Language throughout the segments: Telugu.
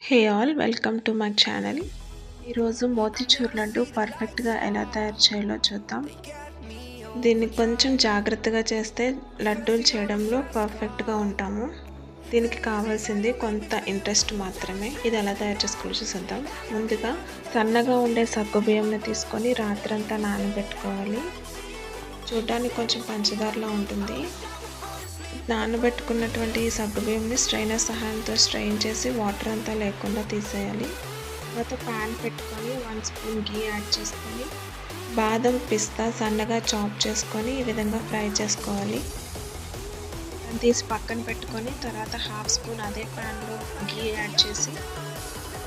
Hey all welcome to my channel. ఈరోజు మోతీచూర్ లడ్డు పర్ఫెక్ట్గా ఎలా తయారు చేయాలో చూద్దాం. దీన్ని కొంచెం జాగ్రత్తగా చేస్తే లడ్డూలు చేయడంలో పర్ఫెక్ట్గా ఉంటాము. దీనికి కావాల్సింది కొంత ఇంట్రెస్ట్ మాత్రమే. ఇది ఎలా తయారు చేసుకోవాలో చూద్దాం. ముందుగా సన్నగా ఉండే సగ్గుబియ్యంని తీసుకొని రాత్రంతా నానబెట్టుకోవాలి. చూడడానికి కొంచెం పంచదారలా ఉంటుంది. నానబెట్టుకున్నటువంటి ఈ సగ్గుబియ్యంని స్ట్రైనర్ సహాయంతో స్ట్రెయిన్ చేసి వాటర్ అంతా లేకుండా తీసేయాలి. తర్వాత ప్యాన్ పెట్టుకొని 1 స్పూన్ గీ యాడ్ చేసుకొని బాదం పిస్తా సన్నగా చాప్ చేసుకొని ఈ విధంగా ఫ్రై చేసుకోవాలి. తీసి పక్కన పెట్టుకొని తర్వాత 1/2 స్పూన్ అదే ప్యాన్లో గీ యాడ్ చేసి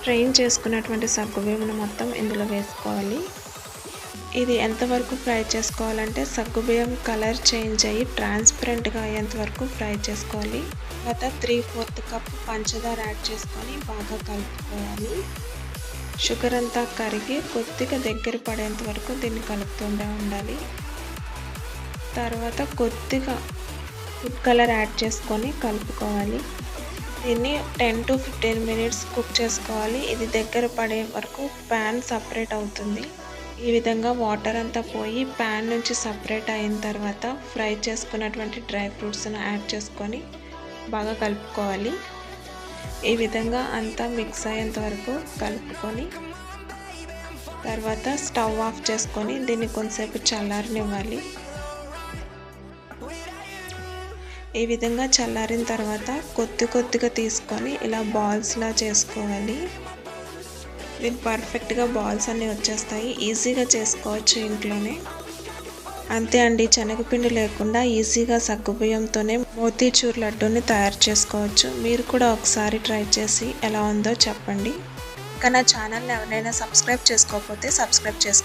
స్ట్రెయిన్ చేసుకున్నటువంటి సగ్గుబియ్యంని మొత్తం ఇందులో వేసుకోవాలి. ఇది ఎంతవరకు ఫ్రై చేసుకోవాలంటే సగ్గుబియ్యం కలర్ చేంజ్ అయ్యి ట్రాన్స్పరెంట్గా అయ్యేంత వరకు ఫ్రై చేసుకోవాలి. తర్వాత 3/4 కప్పు పంచదార యాడ్ చేసుకొని బాగా కలుపుకోవాలి. షుగర్ అంతా కరిగి కొద్దిగా దగ్గర పడేంత వరకు దీన్ని కలుపుతూనే ఉండాలి. తర్వాత కొద్దిగా ఫుడ్ కలర్ యాడ్ చేసుకొని కలుపుకోవాలి. దీన్ని 10 to 15 మినిట్స్ కుక్ చేసుకోవాలి. ఇది దగ్గర పడే వరకు ప్యాన్ సపరేట్ అవుతుంది. ఈ విధంగా వాటర్ అంతా పోయి ప్యాన్ నుంచి సపరేట్ అయిన తర్వాత ఫ్రై చేసుకున్నటువంటి డ్రై ఫ్రూట్స్ని యాడ్ చేసుకొని బాగా కలుపుకోవాలి. ఈ విధంగా అంతా మిక్స్ అయ్యేంత వరకు కలుపుకొని తర్వాత స్టవ్ ఆఫ్ చేసుకొని దీన్ని కొంతసేపు చల్లారనివ్వాలి. ఈ విధంగా చల్లారిన తర్వాత కొద్దిగా తీసుకొని ఇలా బాల్స్లా చేసుకోవాలి. ఇది పర్ఫెక్ట్గా బాల్స్ అన్నీ వచ్చేస్తాయి. ఈజీగా చేసుకోవచ్చు ఇంట్లోనే. అంతే అండి, శనగపిండి లేకుండా ఈజీగా సగ్గుబియ్యంతోనే మోతీచూర్ లడ్డూని తయారు చేసుకోవచ్చు. మీరు కూడా ఒకసారి ట్రై చేసి ఎలా ఉందో చెప్పండి. ఇంకా నా ఛానల్ని ఎవరైనా సబ్స్క్రైబ్ చేసుకోకపోతే సబ్స్క్రైబ్ చేసుకోండి.